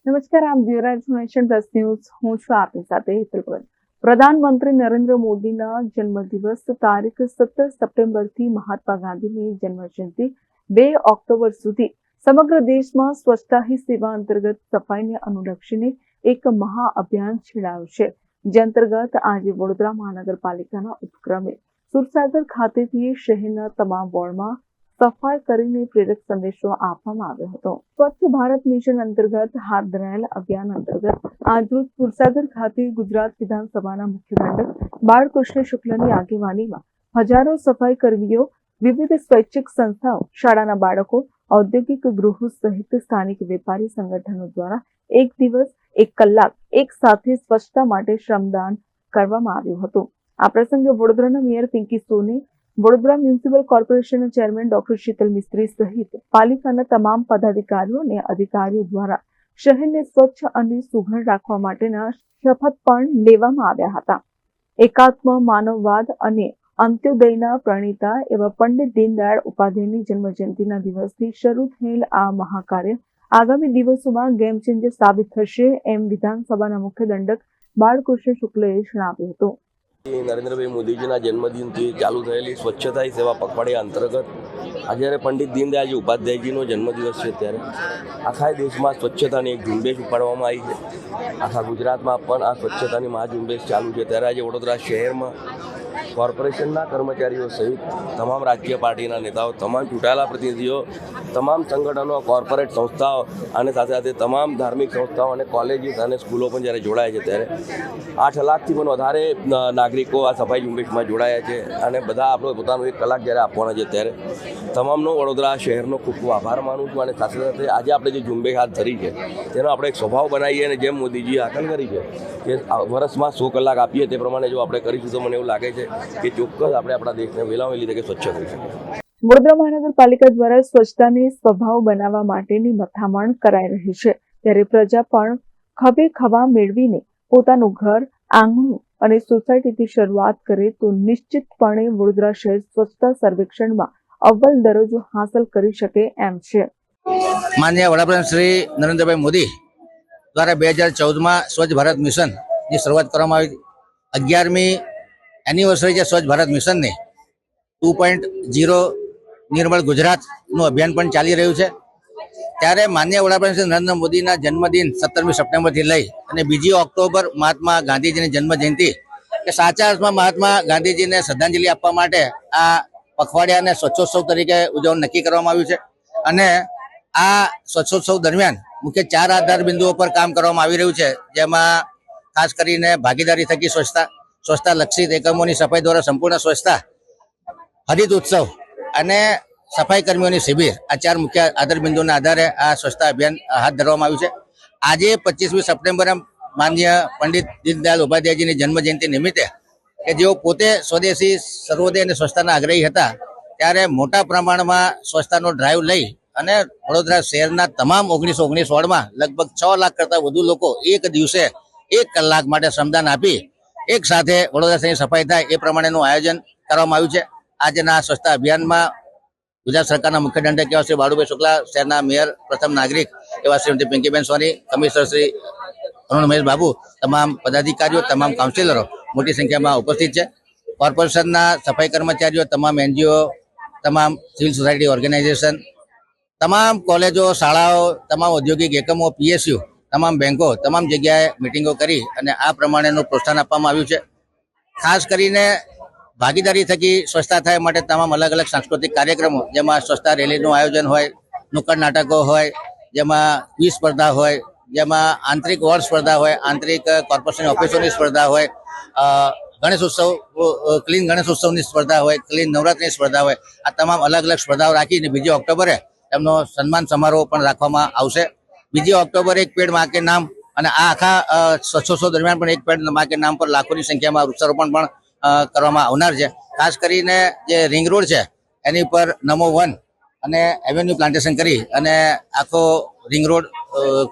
નમસ્કાર, આપ જોઈ રહ્યા છો નેશન પ્લસ ન્યૂઝ. હું છું આપની સાથે હેતલ પટેલ. પ્રધાનમંત્રી નરેન્દ્ર મોદીના જન્મદિવસ તારીખ 17 સપ્ટેમ્બરથી મહાત્મા ગાંધીની જન્મજયંતિ 2 ઓક્ટોબર સુધી સમગ્ર દેશમાં સ્વચ્છતા હી સેવા અંતર્ગત સફાઈને અનુલક્ષીને એક મહાઅભિયાન છેડાયું છે. જે અંતર્ગત આજે વડોદરા મહાનગરપાલિકાના ઉપક્રમે સુરસાગર ખાતેથી શહેરના તમામ વોર્ડમાં સફાઈ કરીને પ્રેરક સંદેશો આપવામાં આવ્યો હતો. સ્વચ્છ ભારત મિશન અંતર્ગત હાથ ધરાયેલા અભિયાન અંતર્ગત આજરોજ સુરસાગર ખાતે ગુજરાત વિધાનસભાના મુખ્ય દંડક બાળકૃષ્ણ શુક્લની આગેવાનીમાં હજારો સફાઈ કર્મીઓ, વિવિધ સ્વૈચ્છિક સંસ્થાઓ, શાળાના બાળકો, ઔદ્યોગિક ગૃહો સહિત સ્થાનિક વેપારી સંગઠનો દ્વારા એક દિવસ 1 કલાક એક સાથે સ્વચ્છતા માટે શ્રમદાન કરવામાં આવ્યું હતું. આ પ્રસંગે વડોદરાના મેયર પિંકી સોની, વડોદરા મ્યુનિસિપલ કોર્પોરેશનના ચેરમેન ડોક્ટર શીતલ મિસ્ત્રી સહિત પાલિકાના તમામ પદાધિકારીઓ અને અધિકારીઓ દ્વારા શહેરને સ્વચ્છ અને સુઘડ રાખવા માટેના શપથ પણ લેવામાં આવ્યા હતા. એકાત્મ માનવવાદ અને અંત્યોદયના પ્રણેતા એવા પંડિત દીનદયાળ ઉપાધ્યાયની જન્મજયંતિના દિવસથી શરૂ થયેલ આ મહાકાર્ય આગામી દિવસોમાં ગેમ ચેન્જર સાબિત થશે એમ વિધાનસભાના મુખ્ય દંડક બાળકૃષ્ણ શુક્લએ જણાવ્યું હતું. નરેન્દ્રભાઈ મોદીજીના જન્મદિનથી ચાલુ થયેલી સ્વચ્છતા હી સેવા પખવાડિયા અંતર્ગત આજે પંડિત દીનદયાળજી ઉપાધ્યાયજીનો જન્મદિવસ છે ત્યારે આખા દેશમાં સ્વચ્છતાની એક ઝુંબેશ ઉપાડવામાં આવી છે. આખા ગુજરાતમાં પણ આ સ્વચ્છતાની મહાઝુંબેશ ચાલુ છે ત્યારે આજે વડોદરા શહેરમાં કોર્પોરેશનના કર્મચારીઓ સહિત તમામ રાજકીય પાર્ટીના નેતાઓ, તમામ ચૂંટાયેલા પ્રતિનિધિઓ, તમામ સંગઠનો, કોર્પોરેટ સંસ્થાઓ અને સાથે સાથે તમામ ધાર્મિક સંસ્થાઓ અને કોલેજીસ અને સ્કૂલો પણ જ્યારે જોડાય છે ત્યારે 8 લાખથી પણ વધારે નાગરિકો આ સફાઈ ઝુંબેશમાં જોડાયા છે અને બધા આપણો પોતાનો 1 કલાક જ્યારે આપવાના છે ત્યારે તમામનો વડોદરા શહેરનો ખૂબ ખૂબ આભાર માનું છું. અને સાથે સાથે આજે આપણે જે ઝુંબેશ હાથ ધરી છે તેનો આપણે એક સ્વભાવ બનાવીએ અને જેમ મોદીજીએ હાકલ કરી છે કે વર્ષમાં 100 કલાક આપીએ તે પ્રમાણે જો આપણે કરીશું તો મને એવું લાગે છે કે ચોક્કસ આપણે આપણા દેશને વેલાવેલી તકે સ્વચ્છ કરી શકીએ. વડોદરા મહાનગરપાલિકા દ્વારા સ્વચ્છતાને સ્વભાવ બનાવવા માટેની મથામણ કરાઈ રહી છે ત્યારે પ્રજા પણ ખભે ખભા મેળવીને પોતાનું ઘર, આંગણું અને સોસાયટીથી શરૂઆત કરે તો નિશ્ચિતપણે વડોદરા શહેર સ્વચ્છતા સર્વેક્ષણમાં અવ્વલ દરજ્જો હાંસલ કરી શકે એમ છે. માનનીય વડાપ્રધાન શ્રી નરેન્દ્રભાઈ મોદી દ્વારા 2014માં સ્વચ્છ ભારત મિશનની શરૂઆત કરવામાં આવી. 11મી એનિવર્સરી છે સ્વચ્છ ભારત મિશનની. 2.0 નિર્મળ ગુજરાતનું અભિયાન પણ ચાલી રહ્યું છે. ત્યારે માનનીય વડાપ્રધાન શ્રી નરેન્દ્ર મોદીના જન્મદિન 17મી સપ્ટેમ્બરથી લઈ અને 2 ઓક્ટોબર મહાત્મા ગાંધીજીની જન્મજયંતિ કે સાચા અર્થમાં મહાત્મા ગાંધીજીને શ્રદ્ધાંજલિ આપવા માટે આ પખવાડિયાને સ્વચ્છોત્સવ તરીકે ઉજવવાનું નક્કી કરવામાં આવ્યું છે. અને આ સ્વચ્છોત્સવ દરમિયાન મુખ્ય 4 આધાર બિંદુઓ પર કામ કરવામાં આવી રહ્યું છે, જેમાં ખાસ કરીને ભાગીદારી થકી સ્વચ્છતા લક્ષિત એકમોની સફાઈ દ્વારા સંપૂર્ણ સ્વચ્છતા, હરિત ઉત્સવ અને સફાઈ કર્મીઓની શિબિર, આ 4 મુખ્ય આધાર બિંદુના આધારે આ સ્વચ્છતા અભિયાન હાથ ધરવામાં આવ્યું છે. આજે 25મી સપ્ટેમ્બરે માનનીય પંડિત દીનદયાળ ઉપાધ્યાયજીની જન્મજયંતિ નિમિત્તે કે જેઓ પોતે સ્વદેશી, સર્વોદય અને સ્વચ્છતાના આગ્રહી હતા, ત્યારે મોટા પ્રમાણમાં સ્વચ્છતાનો ડ્રાઈવ લઈ અને વડોદરા શહેરના તમામ 1919 વોર્ડમાં લગભગ 6 લાખ કરતાં વધુ લોકો એક દિવસે 1 કલાક માટે શ્રમદાન આપી એક સાથે વડોદરા શહેરની સફાઈ થાય એ પ્રમાણેનું આયોજન કરવામાં આવ્યું છે. આજના સ્વચ્છતા અભિયાનમાં ગુજરાત સરકારના મુખ્ય દંડક એવા શ્રી બાળુભાઈ શુક્લા, શહેરના મેયર, પ્રથમ નાગરિક એવા શ્રીમતી પિંકીબેન સોની, કમિશનર શ્રી અરુણ મહેશ બાબુ, તમામ પદાધિકારીઓ, તમામ કાઉન્સિલરો મોટી સંખ્યામાં ઉપસ્થિત છે. કોર્પોરેશનના સફાઈ કર્મચારીઓ, તમામ NGO, તમામ સિવિલ સોસાયટી ઓર્ગેનાઇઝેશન, તમામ કોલેજો, શાળાઓ, તમામ ઔદ્યોગિક એકમો, PSU, તમામ બેંકો, તમામ જગ્યાએ મિટિંગો કરી અને આ પ્રમાણેનું પ્રોત્સાહન આપવામાં આવ્યું છે. ખાસ કરીને ભાગીદારી થકી સ્વચ્છતા થાય માટે તમામ અલગ અલગ સાંસ્કૃતિક કાર્યક્રમો, જેમાં સ્વચ્છતા રેલીનું આયોજન હોય, નુક્કડ નાટકો હોય, જેમાં ક્વિઝ સ્પર્ધા હોય, જેમાં આંતરિક વોર્ડ સ્પર્ધા હોય, આંતરિક કોર્પોરેશન ઓફિસોની સ્પર્ધા હોય, ગણેશ ઉત્સવ, ક્લીન ગણેશ ઉત્સવની સ્પર્ધા હોય, ક્લીન નવરાત્રિની સ્પર્ધા હોય, આ તમામ અલગ અલગ સ્પર્ધાઓ રાખીને 2 ઓક્ટોબરે એમનો સન્માન સમારોહ પણ રાખવામાં આવશે. 2 ઓક્ટોબરે એક પેડ માં કે નામ અને આ આખા સ્વચ્છોત્સવ દરમિયાન પણ એક પેડ માં કે નામ પર લાખોની સંખ્યામાં વૃક્ષારોપણ પણ કરવામાં આવનાર છે. ખાસ કરીને જે રિંગ રોડ છે એની પર નમો 1 અને એવેન્યુ પ્લાન્ટેશન કરી અને આખો રિંગ રોડ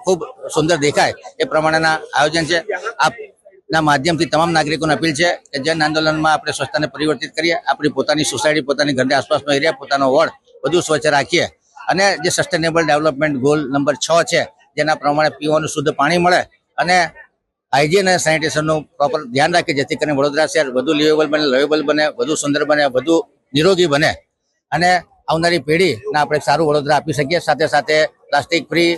ખૂબ સુંદર દેખાય એ પ્રમાણેના આયોજન છે. આપના માધ્યમથી તમામ નાગરિકોને અપીલ છે કે જન આંદોલનમાં આપણે સ્વચ્છતાને પરિવર્તિત કરીએ, આપણી પોતાની સોસાયટી, પોતાની ઘરની આસપાસનો એરિયા, પોતાનો વોર્ડ બધું સ્વચ્છ રાખીએ અને જે સસ્ટેનેબલ ડેવલપમેન્ટ ગોલ નંબર 6 છે, જેના પ્રમાણે પીવાનું શુદ્ધ પાણી મળે અને હાઇજીન અને સેનિટેશનનું પ્રોપર ધ્યાન રાખીએ, જેથી કરીને વડોદરા શહેર વધુ લિવેબલ બને, લવેબલ બને, વધુ સુંદર બને, વધુ નિરોગી બને અને આવનારી પેઢીને આપણે સારું વડોદરા આપી શકીએ. સાથે સાથે પ્લાસ્ટિક ફ્રી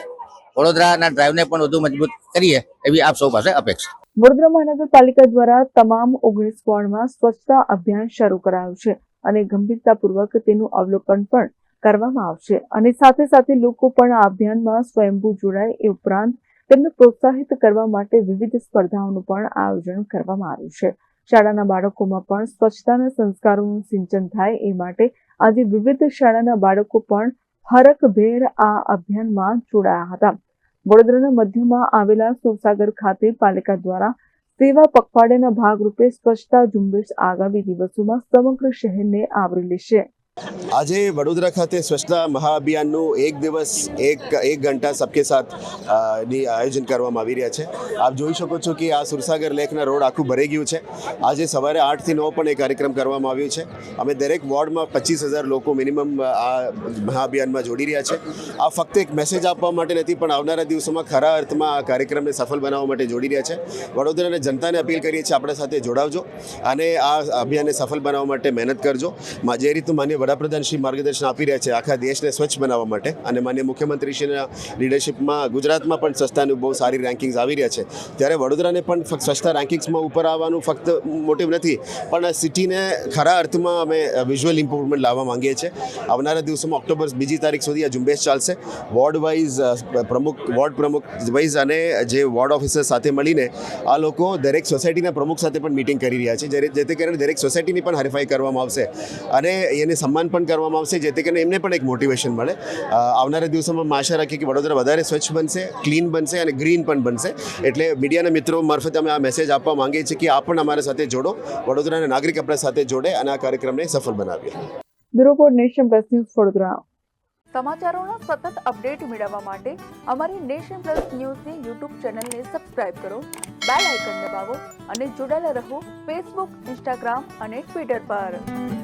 વડોદરાના ડ્રાઈવને પણ વધુ મજબૂત કરીએ એવી આપ સૌ પાસે અપેક્ષા. વડોદરા મહાનગરપાલિકા દ્વારા તમામ 19 વોર્ડમાં સ્વચ્છતા અભિયાન શરૂ કરાયું છે અને ગંભીરતાપૂર્વક તેનું અવલોકન પણ કરવામાં આવશે અને સાથે સાથે લોકો પણ આ અભિયાનમાં સ્વયંભૂ જોડાય એ ઉપરાંત તેમને પ્રોત્સાહિત કરવા માટે વિવિધ સ્પર્ધાઓનું પણ આયોજન કરવામાં આવ્યું છે. શાળાના બાળકોમાં પણ સ્વચ્છતાના સંસ્કારોનું સિંચન થાય એ માટે આજે વિવિધ શાળાના બાળકો પણ હરખભેર આ અભિયાનમાં જોડાયા હતા. વડોદરાના મધ્યમાં આવેલા સુરસાગર ખાતે પાલિકા દ્વારા સેવા પખવાડિયાના ભાગરૂપે સ્વચ્છતા ઝુંબેશ આગામી દિવસોમાં સમગ્ર શહેરને આવરી લેશે. આજે વડોદરા ખાતે સ્વચ્છતા મહાઅભિયાનનું એક દિવસ એક ઘંટા સબકે સાથ ની આયોજન કરવામાં આવી રહ્યા છે. આપ જોઈ શકો છો કે આ સુરસાગર લેકના રોડ આખું ભરાઈ ગયું છે. આજે સવારે 8 થી 9 પણ એ કાર્યક્રમ કરવામાં આવ્યો છે. અમે દરેક વોર્ડમાં 25,000 લોકો મિનિમમ આ મહાઅભિયાનમાં જોડી રહ્યા છે. આ ફક્ત એક મેસેજ આપવા માટે નથી, પણ આવનારા દિવસોમાં ખરા અર્થમાં આ કાર્યક્રમને સફળ બનાવવા માટે જોડી રહ્યા છે. વડોદરાના જનતાને અપીલ કરીએ છીએ, આપણા સાથે જોડાવજો અને આ અભિયાનને સફળ બનાવવા માટે મહેનત કરજો. જે રીતનું માન્ય વડાપ્રધાન શ્રી માર્ગદર્શન આપી રહ્યા છે આખા દેશને સ્વચ્છ બનાવવા માટે, અને માન્ય મુખ્યમંત્રીશ્રીના લીડરશિપમાં ગુજરાતમાં પણ સ્વચ્છતાનું બહુ સારી રેન્કિંગ્સ આવી રહ્યા છે, ત્યારે વડોદરાને પણ ફક્ત સ્વચ્છતા રેન્કિંગ્સમાં ઉપર આવવાનું ફક્ત મોટિવ નથી, પણ આ સિટીને ખરા અર્થમાં અમે વિઝ્યુઅલ ઇમ્પ્રુવમેન્ટ લાવવા માંગીએ છીએ. આવનારા દિવસોમાં ઓક્ટોબર 2 તારીખ સુધી આ ઝુંબેશ ચાલશે. વોર્ડ વાઇઝ વોર્ડ પ્રમુખ વાઇઝ અને જે વોર્ડ ઓફિસર સાથે મળીને આ લોકો દરેક સોસાયટીના પ્રમુખ સાથે પણ મિટિંગ કરી રહ્યા છે, જેથી કરીને દરેક સોસાયટીની પણ હરીફાઈ કરવામાં આવશે અને એને સન્માન પણ કરવામાં આવશે, જેથી કરીને એમને પણ એક મોટિવેશન મળે. આવનારા દિવસોમાં આશા રાખીએ કે વડોદરા વધારે સ્વચ્છ બનશે, ક્લીન બનશે અને ગ્રીન પણ બનશે. એટલે મીડિયાના મિત્રો મારફતે અમે આ મેસેજ આપવા માંગીએ છીએ કે આપ પણ અમારા સાથે જોડો, વડોદરાના નાગરિક આપણા સાથે જોડે અને આ કાર્યક્રમને સફળ બનાવીએ. Bureau report Nation Plus News Vadodara. સમાચારોનો સતત અપડેટ મેળવવા માટે અમારી નેશન પ્લસ ન્યૂઝની યુટ્યુબ ચેનલને સબસ્ક્રાઇબ કરો, બેલ આઇકન દબાવો અને જોડાયેલા રહો ફેસબુક, ઇન્સ્ટાગ્રામ અને ટ્વિટર પર.